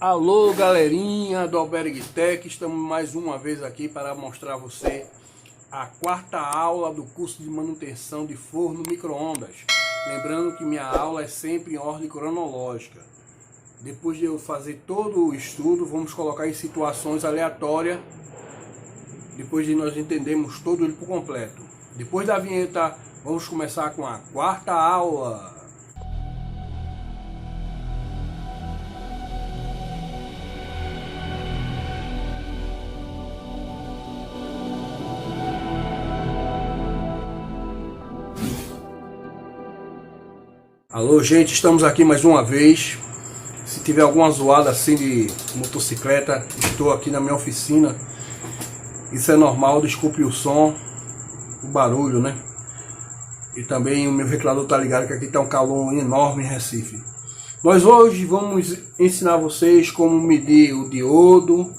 Alô galerinha do Albergue Tech, estamos mais uma vez aqui para mostrar a você a quarta aula do curso de manutenção de forno micro-ondas. Lembrando que minha aula é sempre em ordem cronológica. Depois de eu fazer todo o estudo, vamos colocar em situações aleatórias, depois de nós entendermos todo ele por completo. Depois da vinheta, vamos começar com a quarta aula. Alô gente, estamos aqui mais uma vez. Se tiver alguma zoada assim de motocicleta, estou aqui na minha oficina. Isso é normal, desculpe o som, o barulho, né? E também o meu ventilador tá ligado, que aqui tá um calor enorme em Recife. Nós hoje vamos ensinar vocês como medir o diodo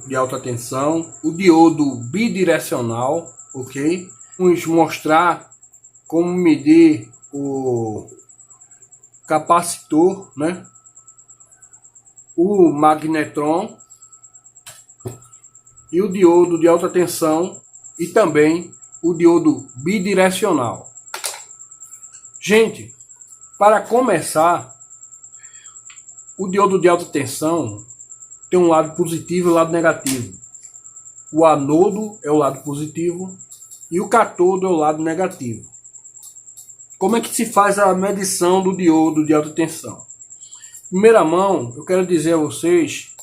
de alta tensão, o diodo bidirecional, ok? Vamos mostrar como medir o capacitor, né? O magnetron e o diodo de alta tensão e também o diodo bidirecional. Gente, para começar, o diodo de alta tensão tem um lado positivo e um lado negativo. O anodo é o lado positivo e o cátodo é o lado negativo. Como é que se faz a medição do diodo de alta tensão? Primeira mão, eu quero dizer a vocês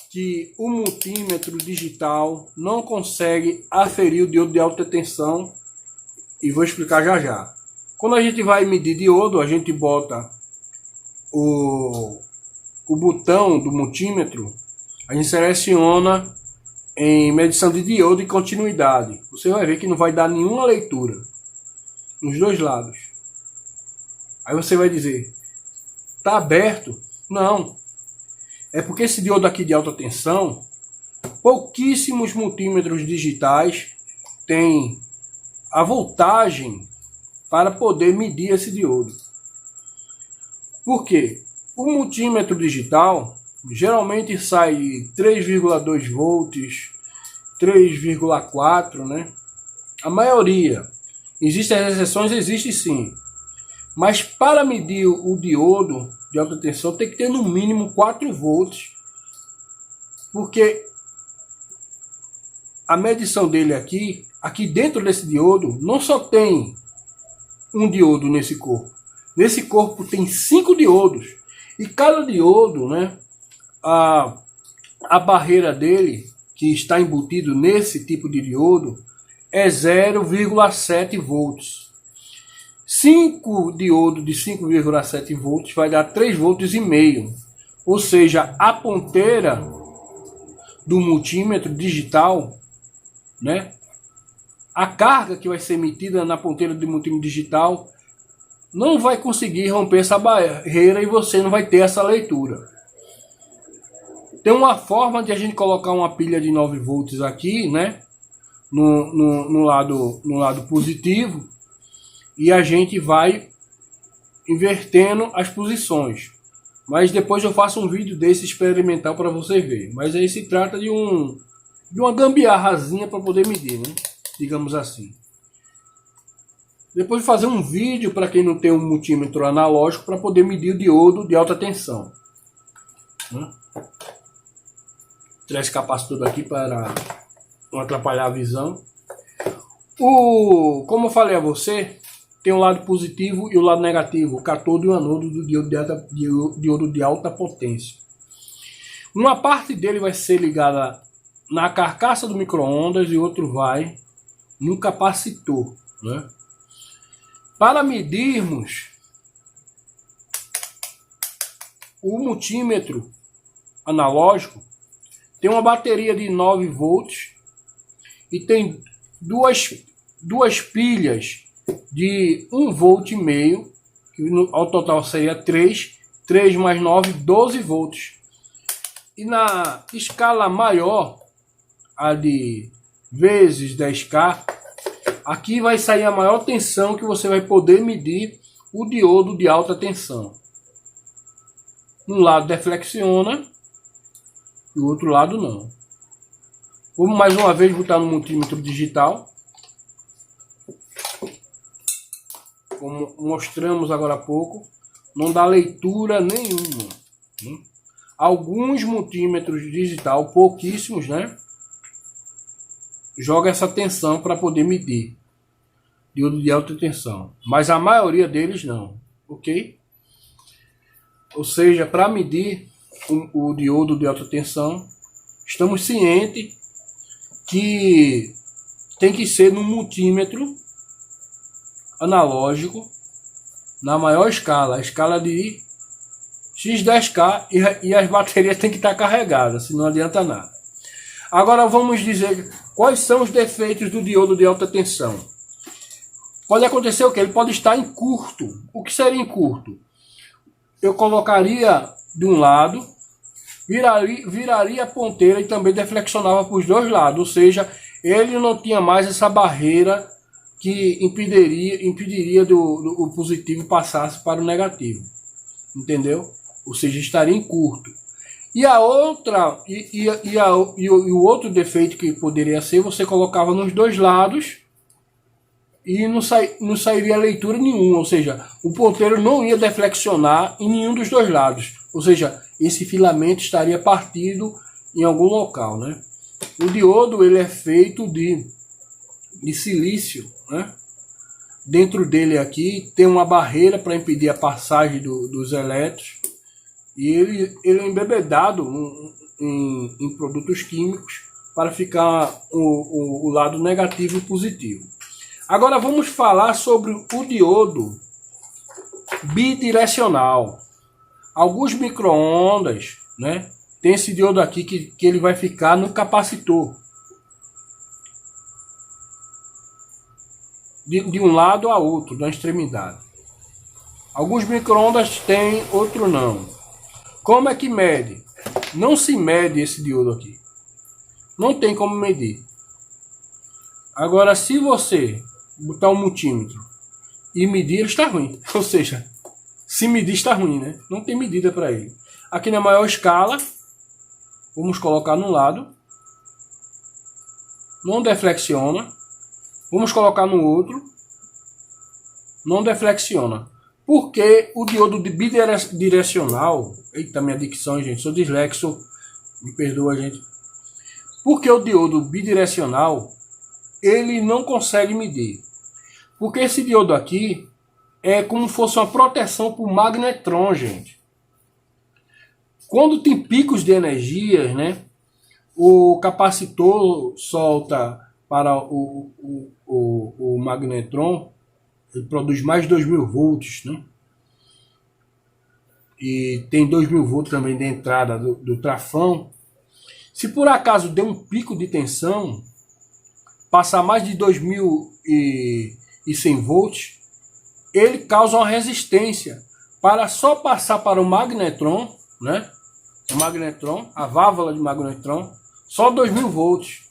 que o multímetro digital não consegue aferir o diodo de alta tensão e vou explicar já já. Quando a gente vai medir diodo, a gente bota o botão do multímetro, a gente seleciona em medição de diodo e continuidade. Você vai ver que não vai dar nenhuma leitura nos dois lados. Aí você vai dizer, tá aberto? Não. É porque esse diodo aqui de alta tensão, pouquíssimos multímetros digitais têm a voltagem para poder medir esse diodo. Por quê? O multímetro digital geralmente sai 3,2 volts, 3,4, né? A maioria. Existem as exceções, existe sim. Mas para medir o diodo de alta tensão tem que ter no mínimo 4 volts. Porque a medição dele aqui dentro desse diodo, não só tem um diodo nesse corpo. Nesse corpo tem 5 diodos. E cada diodo, né, a barreira dele, que está embutido nesse tipo de diodo, é 0,7 volts. 5 diodos de 5,7 volts vai dar 3,5 volts. Ou seja, a ponteira do multímetro digital, né? A carga que vai ser emitida na ponteira do multímetro digital não vai conseguir romper essa barreira e você não vai ter essa leitura. Tem uma forma de a gente colocar uma pilha de 9 volts aqui, né? No lado positivo. E a gente vai invertendo as posições. Mas depois eu faço um vídeo desse experimental para você ver. Mas aí se trata de uma gambiarrazinha para poder medir, né? Digamos assim. Depois de fazer um vídeo para quem não tem um multímetro analógico para poder medir o diodo de alta tensão. Tirar esse capacitor daqui para não atrapalhar a visão. Como eu falei a você, tem o lado positivo e o lado negativo, o cátodo e o anodo do diodo de alta potência. Uma parte dele vai ser ligada na carcaça do micro-ondas e outro vai no capacitor, né? Para medirmos o multímetro analógico, tem uma bateria de 9 volts e tem duas pilhas de 1,5 volt, que ao total seria 3 mais 9, 12 volts. E na escala maior, a de vezes 10K, aqui vai sair a maior tensão que você vai poder medir o diodo de alta tensão. Um lado deflexiona e o outro lado não. Vamos mais uma vez botar no multímetro digital. Como mostramos agora há pouco, não dá leitura nenhuma. Alguns multímetros digital, pouquíssimos, né? Joga essa tensão para poder medir diodo de alta tensão, mas a maioria deles não, ok? Ou seja, para medir o diodo de alta tensão, estamos cientes que tem que ser num multímetro analógico na maior escala, a escala de X10K, e as baterias têm que estar carregadas, senão não adianta nada. Agora vamos dizer quais são os defeitos do diodo de alta tensão. Pode acontecer o que? Ele pode estar em curto. O que seria em curto? Eu colocaria de um lado, viraria a ponteira e também deflexionava para os dois lados, ou seja, ele não tinha mais essa barreira que impediria o positivo passasse para o negativo, entendeu? Ou seja, estaria em curto. E a outra e o outro defeito que poderia ser, você colocava nos dois lados e não sairia leitura nenhuma, ou seja, o ponteiro não ia deflexionar em nenhum dos dois lados, ou seja, esse filamento estaria partido em algum local, né? O diodo ele é feito de silício, né? Dentro dele aqui tem uma barreira para impedir a passagem dos elétrons, e ele é embebedado em produtos químicos para ficar o lado negativo e positivo. Agora vamos falar sobre o diodo bidirecional. Alguns micro-ondas, né, tem esse diodo aqui que ele vai ficar no capacitor, de um lado a outro, da extremidade. Alguns micro-ondas tem, outro não. Como é que mede? Não se mede esse diodo aqui. Não tem como medir. Agora, se você botar um multímetro e medir, ele está ruim. Ou seja, se medir está ruim, né? Não tem medida para ele. Aqui na maior escala, vamos colocar no lado. Não deflexiona. Vamos colocar no outro. Não deflexiona. Porque o diodo bidirecional... Eita, minha dicção, gente. Sou dislexo. Me perdoa, gente. Porque o diodo bidirecional, ele não consegue medir. Porque esse diodo aqui é como se fosse uma proteção para o magnetron, gente. Quando tem picos de energia, né? O capacitor solta para o magnetron, ele produz mais de 2000 volts, né? E tem 2000 volts também de entrada do trafão. Se por acaso der um pico de tensão, passar mais de 2100 volts, ele causa uma resistência para só passar para o magnetron, né? O magnetron, a válvula de magnetron, só 2000 volts.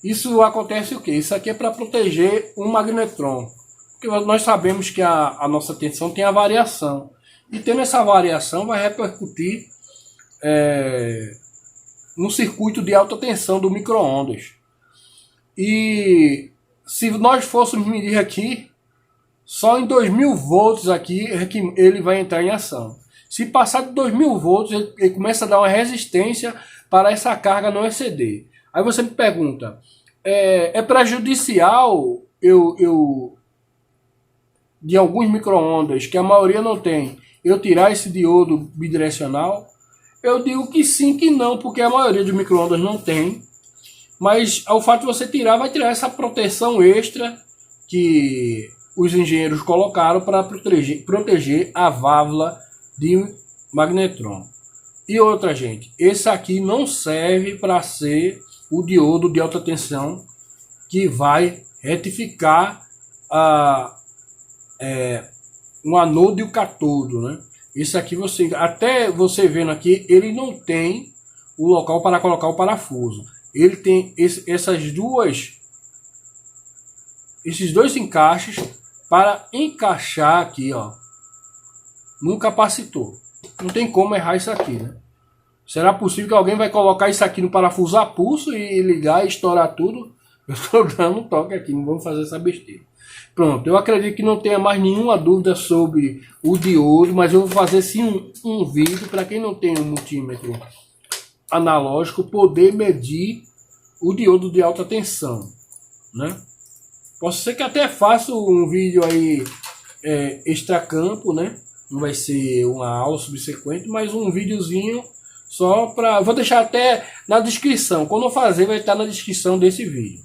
Isso acontece o quê? Isso aqui é para proteger o magnetron. Porque nós sabemos que a nossa tensão tem a variação. E tendo essa variação vai repercutir no circuito de alta tensão do micro-ondas. E se nós fôssemos medir aqui, só em 2000 volts aqui é que ele vai entrar em ação. Se passar de 2000 volts, ele começa a dar uma resistência para essa carga não exceder. Aí você me pergunta, é prejudicial de alguns micro-ondas, que a maioria não tem, eu tirar esse diodo bidirecional? Eu digo que sim, que não, porque a maioria dos micro-ondas não tem. Mas ao fato de você tirar, vai tirar essa proteção extra que os engenheiros colocaram para proteger a válvula de magnetron. E outra, gente, esse aqui não serve para ser o diodo de alta tensão que vai retificar um anodo e o catodo, né? Esse aqui, até você vendo aqui, ele não tem o local para colocar o parafuso. Ele tem esses dois encaixes para encaixar aqui, ó, no capacitor. Não tem como errar isso aqui, né? Será possível que alguém vai colocar isso aqui no parafuso a pulso e ligar e estourar tudo? Eu estou dando um toque aqui, não vamos fazer essa besteira. Pronto, eu acredito que não tenha mais nenhuma dúvida sobre o diodo, mas eu vou fazer sim um vídeo para quem não tem um multímetro analógico poder medir o diodo de alta tensão, né? Posso ser que até faça um vídeo aí extracampo, né? Não vai ser uma aula subsequente, mas um videozinho só para... Vou deixar até na descrição. Quando eu fazer, vai estar na descrição desse vídeo.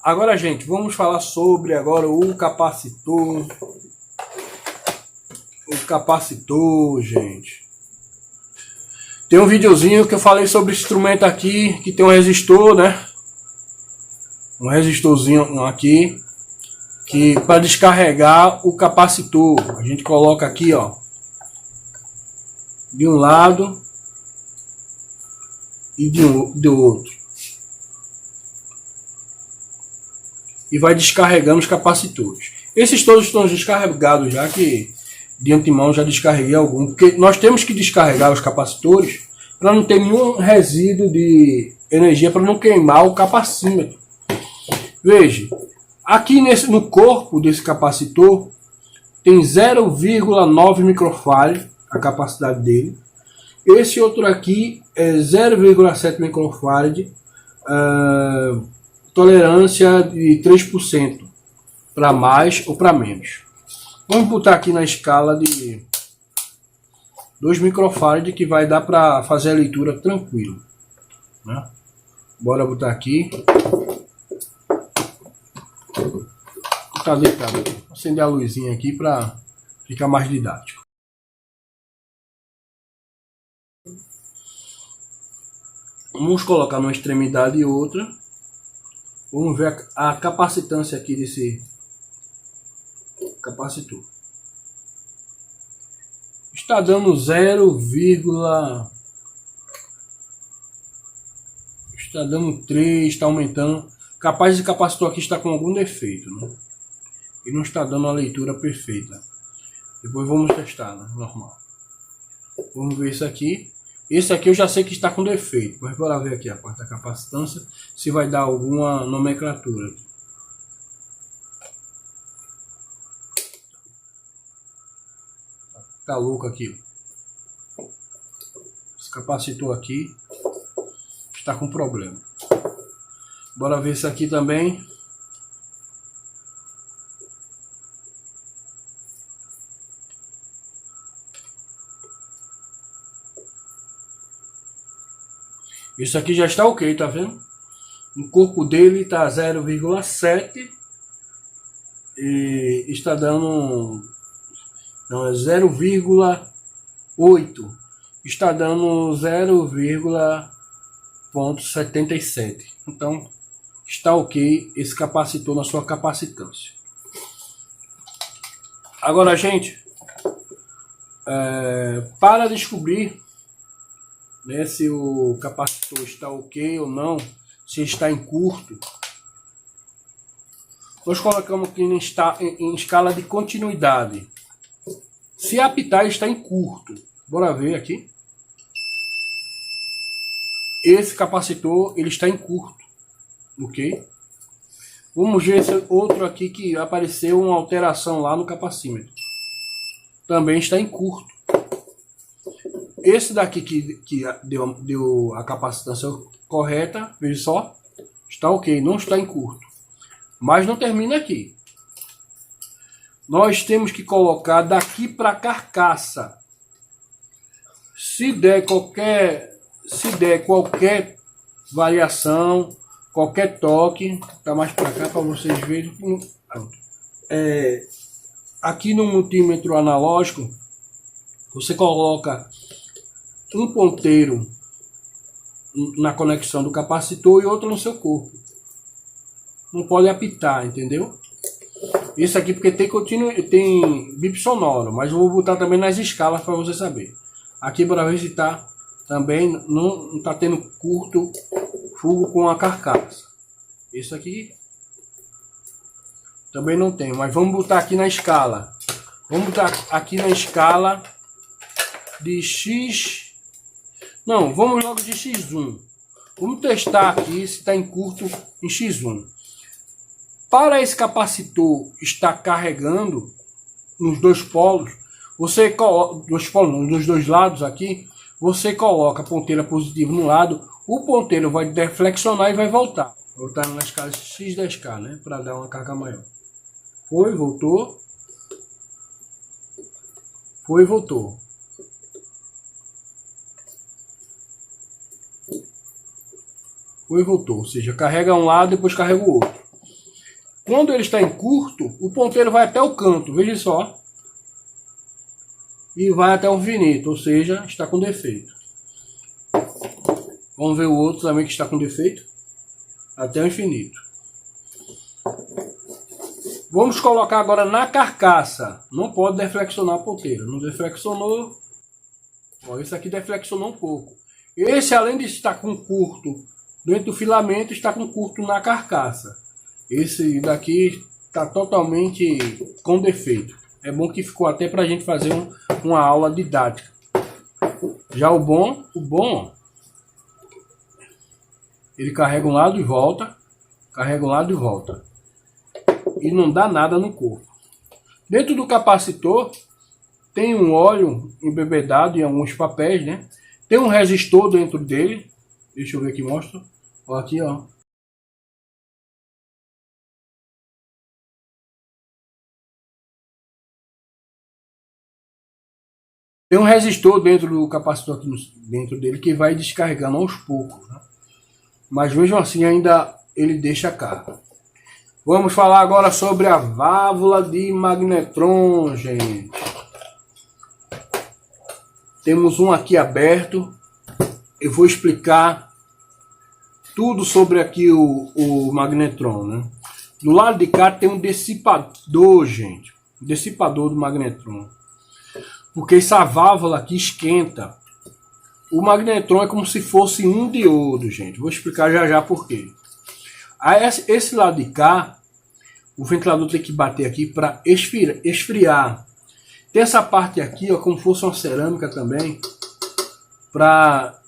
Agora, gente, vamos falar sobre agora o capacitor. O capacitor, gente. Tem um videozinho que eu falei sobre esse instrumento aqui, que tem um resistor, né? Um resistorzinho aqui, que para descarregar o capacitor, a gente coloca aqui, ó, de um lado e do outro, e vai descarregando os capacitores. Esses todos estão descarregados já, que de antemão já descarreguei algum, porque nós temos que descarregar os capacitores para não ter nenhum resíduo de energia, para não queimar o capacímetro. Veja, aqui no corpo desse capacitor tem 0,9 microfarad a capacidade dele. Esse outro aqui é 0,7 microfarad, tolerância de 3%, para mais ou para menos. Vamos botar aqui na escala de 2 microfarad, que vai dar para fazer a leitura tranquilo, né? Bora botar aqui. Tá deitado aqui. Vou acender a luzinha aqui para ficar mais didático. Vamos colocar numa extremidade e outra. Vamos ver a capacitância aqui desse capacitor. Está dando 0, está dando 3, está aumentando. Capaz esse capacitor aqui está com algum defeito, né? E não está dando a leitura perfeita. Depois vamos testar, né? Normal. Vamos ver isso aqui. Esse aqui eu já sei que está com defeito. Mas bora ver aqui a parte da capacitância, se vai dar alguma nomenclatura aqui. Tá louco aqui. Esse capacitor aqui está com problema. Bora ver isso aqui também. Isso aqui já está ok, tá vendo? O corpo dele está 0,7 e está dando... Não, é 0,8. Está dando 0,77. Então, está ok esse capacitor na sua capacitância. Agora, gente, para descobrir, né, se o capacitor está ok ou não, se está em curto, nós colocamos aqui em escala de continuidade. Se apitar, está em curto. Bora ver aqui. Esse capacitor ele está em curto, ok? Vamos ver esse outro aqui que apareceu uma alteração lá no capacímetro. Também está em curto. Esse daqui que deu a capacitância correta, veja só, está ok, não está em curto. Mas não termina aqui. Nós temos que colocar daqui para a carcaça. Se der qualquer variação, qualquer toque, tá mais para cá para vocês verem. Aqui no multímetro analógico, você coloca um ponteiro na conexão do capacitor e outro no seu corpo. Não pode apitar, entendeu? Isso aqui porque tem bip sonoro, mas eu vou botar também nas escalas para você saber. Aqui para ver se tá também não está tendo curto fogo com a carcaça. Isso aqui também não tem, mas vamos botar aqui na escala. Vamos botar aqui na escala de X Não, vamos logo de X1. Vamos testar aqui se está em curto em X1. Para esse capacitor estar carregando nos dois polos, você coloca nos dois lados aqui, você coloca a ponteira positiva no lado, o ponteiro vai deflexionar e vai voltar. Voltar na escala X10K, né? Para dar uma carga maior. Foi, voltou. Foi, voltou. Foi e voltou. Ou seja, carrega um lado e depois carrega o outro. Quando ele está em curto, o ponteiro vai até o canto. Veja só. E vai até o infinito. Ou seja, está com defeito. Vamos ver o outro também que está com defeito. Até o infinito. Vamos colocar agora na carcaça. Não pode deflexionar a ponteira. Não deflexionou. Ó, esse aqui deflexionou um pouco. Esse, além de estar com curto dentro do filamento, está com curto na carcaça. Esse daqui está totalmente com defeito. É bom que ficou até para a gente fazer uma aula didática. Já o bom, ele carrega um lado e volta. Carrega um lado e volta. E não dá nada no corpo. Dentro do capacitor tem um óleo embebedado em alguns papéis, né? Tem um resistor dentro dele. Deixa eu ver aqui, mostra. Ó, aqui, ó. Tem um resistor dentro do capacitor aqui dentro dele que vai descarregando aos poucos, né? Mas mesmo assim ainda ele deixa carga. Vamos falar agora sobre a válvula de magnetron, gente. Temos um aqui aberto. Eu vou explicar tudo sobre aqui o magnetron, né? Do lado de cá tem um dissipador, gente. Dissipador do magnetron. Porque essa válvula aqui esquenta. O magnetron é como se fosse um diodo, gente. Vou explicar já já por quê. Esse lado de cá, o ventilador tem que bater aqui para esfriar. Tem essa parte aqui, ó, como se fosse uma cerâmica também, para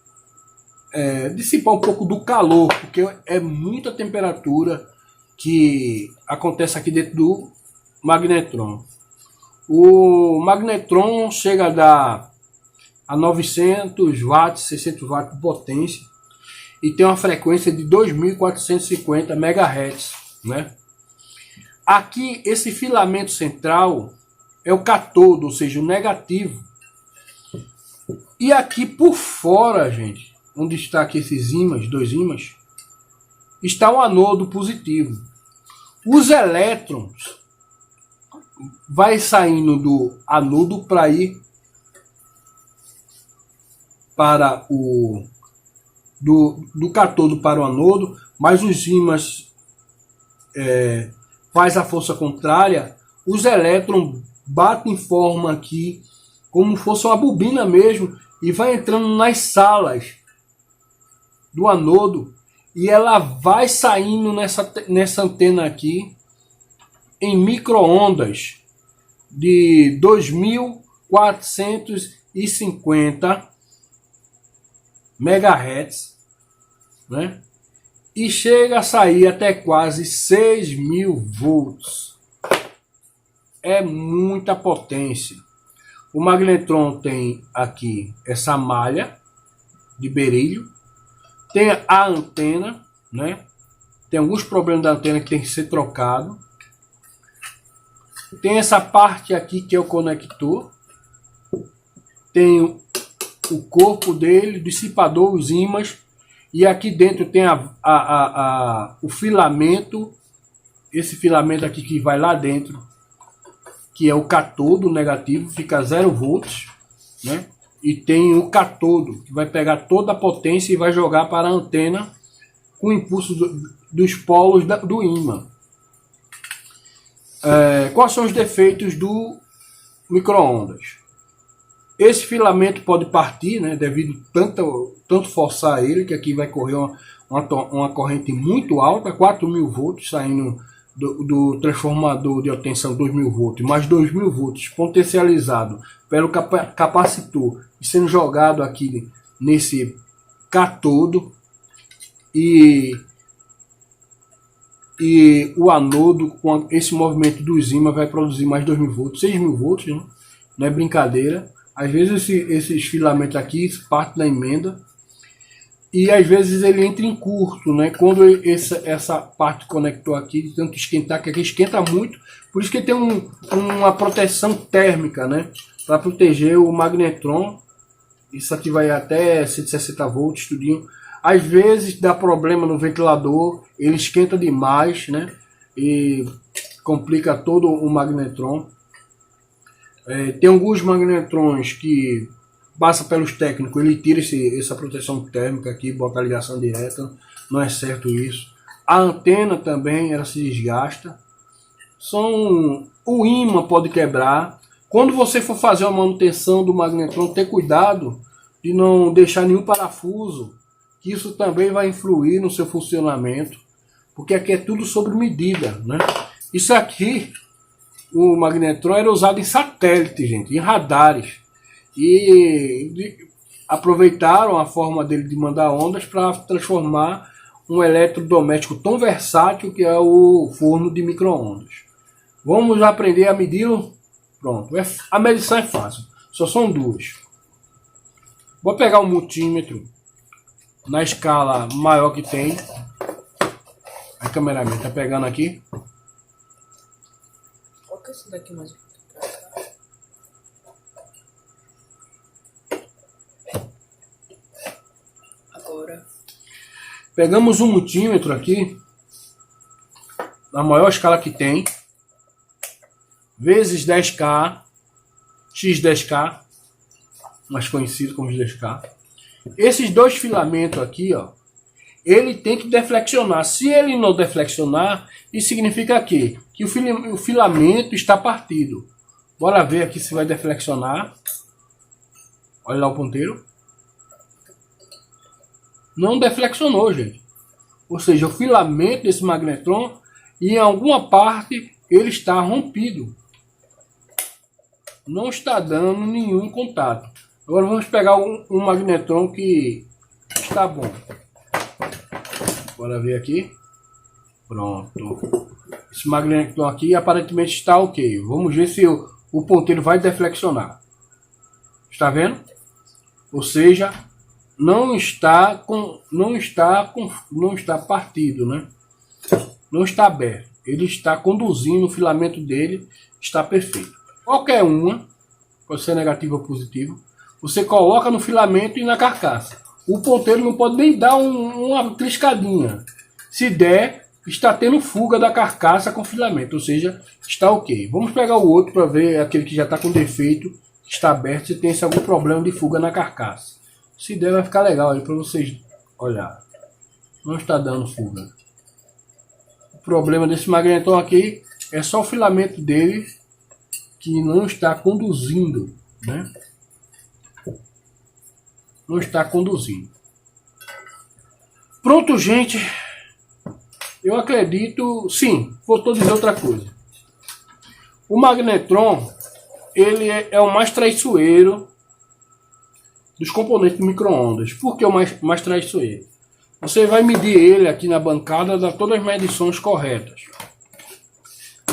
dissipar um pouco do calor, porque é muita temperatura que acontece aqui dentro do magnetron. O magnetron chega a dar a 900 watts, 600 watts de potência e tem uma frequência de 2.450 MHz, né? Aqui esse filamento central é o catodo, ou seja, o negativo. E aqui por fora, gente, onde está aqui esses ímãs, dois ímãs, está o anodo positivo. Os elétrons vai saindo do anodo para ir para do catodo para o anodo, mas os ímãs faz a força contrária, os elétrons batem em forma aqui, como fosse uma bobina mesmo, e vai entrando nas salas do anodo, e ela vai saindo nessa antena aqui, em micro-ondas de 2.450 MHz, né? E chega a sair até quase 6.000 volts. É muita potência. O magnetron tem aqui essa malha de berílio, tem a antena, né? Tem alguns problemas da antena que tem que ser trocado. Tem essa parte aqui que é o conector. Tem o corpo dele, o dissipador, os ímãs. E aqui dentro tem o filamento. Esse filamento aqui que vai lá dentro, que é o catodo negativo, fica 0 volts, né? E tem o catodo, que vai pegar toda a potência e vai jogar para a antena com o impulso dos polos do ímã. Quais são os defeitos do micro-ondas? Esse filamento pode partir, né, devido tanto forçar ele, que aqui vai correr uma corrente muito alta, 4.000 volts saindo do transformador de tensão 2.000 volts, mais 2.000 volts potencializado pelo capacitor e sendo jogado aqui nesse cátodo e o anodo, com esse movimento dos ímãs, vai produzir mais 2.000 volts, 6.000 volts, né? Não é brincadeira. Às vezes esses filamentos aqui partem da emenda e às vezes ele entra em curto, né? Quando essa parte do conector aqui, de tanto esquentar, que aqui esquenta muito, por isso que tem uma proteção térmica, né? Para proteger o magnetron. Isso aqui vai até 160 volts, tudinho. Às vezes dá problema no ventilador, ele esquenta demais, né? E complica todo o magnetron. Tem alguns magnetrons que passa pelos técnicos, ele tira essa proteção térmica aqui, bota a ligação direta, não é certo isso. A antena também, ela se desgasta. O ímã pode quebrar. Quando você for fazer uma manutenção do magnetron, ter cuidado de não deixar nenhum parafuso, que isso também vai influir no seu funcionamento, porque aqui é tudo sobre medida, né? Isso aqui, o magnetron era usado em satélite, gente, em radares, e aproveitaram a forma dele de mandar ondas para transformar um eletrodoméstico tão versátil que é o forno de micro-ondas. Vamos aprender a medi-lo? Pronto, a medição é fácil, só são duas. Vou pegar um multímetro na escala maior que tem. A cameraman tá pegando aqui. Qual que é esse daqui mais? Agora. Pegamos um multímetro aqui, na maior escala que tem, vezes 10K, X10K, mais conhecido como X10K. Esses dois filamentos aqui, ó, ele tem que deflexionar. Se ele não deflexionar, isso significa que o filamento está partido. Bora ver aqui se vai deflexionar. Olha lá o ponteiro. Não deflexionou, gente. Ou seja, o filamento desse magnetron, em alguma parte, ele está rompido. Não está dando nenhum contato. Agora vamos pegar um magnetron que está bom. Bora ver aqui. Pronto. Esse magnetron aqui aparentemente está ok. Vamos ver se o ponteiro vai deflexionar. Está vendo? Ou seja, não está partido, né? Não está aberto. Ele está conduzindo, o filamento dele está perfeito. Qualquer uma, pode ser negativo ou positivo, você coloca no filamento e na carcaça. O ponteiro não pode nem dar uma triscadinha. Se der, está tendo fuga da carcaça com filamento, ou seja, está ok. Vamos pegar o outro para ver aquele que já está com defeito, está aberto, se tem algum problema de fuga na carcaça. Se der, vai ficar legal aí para vocês olhar. Não está dando fuga. O problema desse magnetron aqui é só o filamento dele que não está conduzindo, né? Não está conduzindo. Pronto, gente. Eu acredito... Sim, voltou a dizer outra coisa. O magnetron, ele é o mais traiçoeiro dos componentes do micro-ondas. Por que o mais traiçoeiro? Você vai medir ele aqui na bancada, dá todas as medições corretas.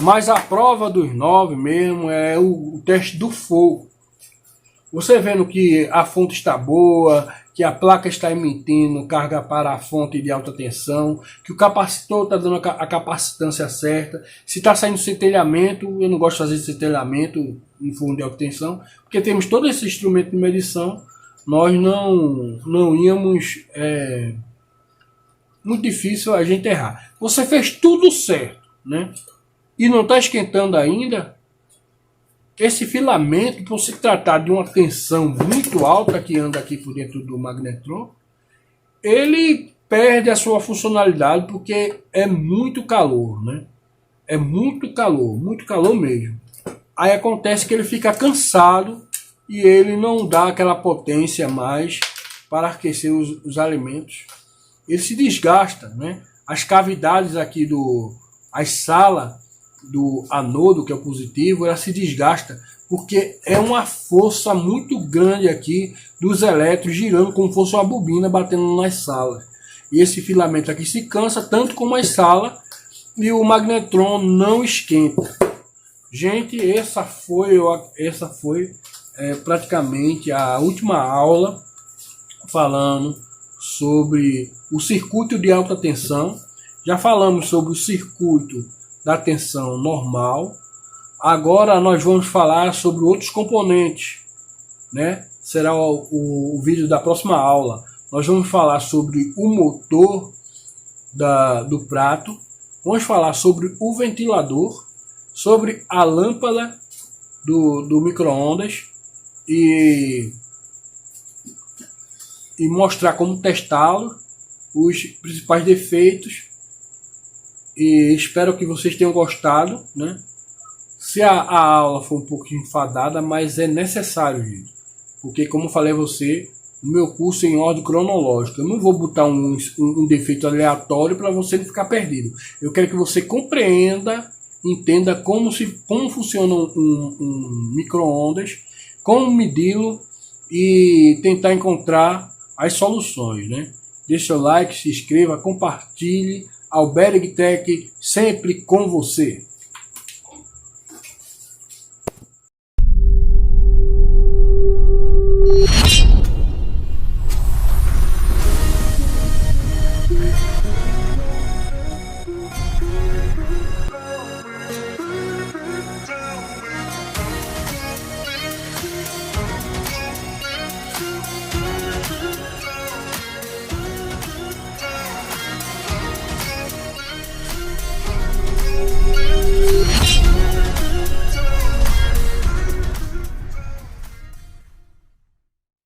Mas a prova dos 9 mesmo é o teste do fogo. Você vendo que a fonte está boa, que a placa está emitindo carga para a fonte de alta tensão, que o capacitor está dando a capacitância certa, se está saindo centelhamento. Eu não gosto de fazer centelhamento em forno de alta tensão, porque temos todo esse instrumento de medição, nós não íamos... muito difícil a gente errar. Você fez tudo certo, né? E não está esquentando ainda. Esse filamento, por se tratar de uma tensão muito alta que anda aqui por dentro do magnetron, ele perde a sua funcionalidade porque é muito calor, né? É muito calor mesmo. Aí acontece que ele fica cansado e ele não dá aquela potência mais para aquecer os alimentos. Ele se desgasta, né? As cavidades aqui as salas do anodo, que é o positivo, ela se desgasta, porque é uma força muito grande aqui dos elétrons girando como se fosse uma bobina batendo nas salas. E esse filamento aqui se cansa tanto como as salas e o magnetron não esquenta. Gente, essa foi praticamente a última aula falando sobre o circuito de alta tensão. Já falamos sobre o circuito da tensão normal. Agora nós vamos falar sobre outros componentes, né? Será o vídeo da próxima aula. Nós vamos falar sobre o motor do prato. Vamos falar sobre o ventilador, sobre a lâmpada do micro-ondas e mostrar como testá-lo, os principais defeitos. E espero que vocês tenham gostado, né? Se a aula for um pouco enfadada, mas é necessário, gente. Porque, como eu falei a você, o meu curso é em ordem cronológica. Eu não vou botar um defeito aleatório para você não ficar perdido. Eu quero que você compreenda, entenda como funciona um micro-ondas, como medi-lo e tentar encontrar as soluções, né? Deixe seu like, se inscreva, compartilhe. Alberg Tech sempre com você.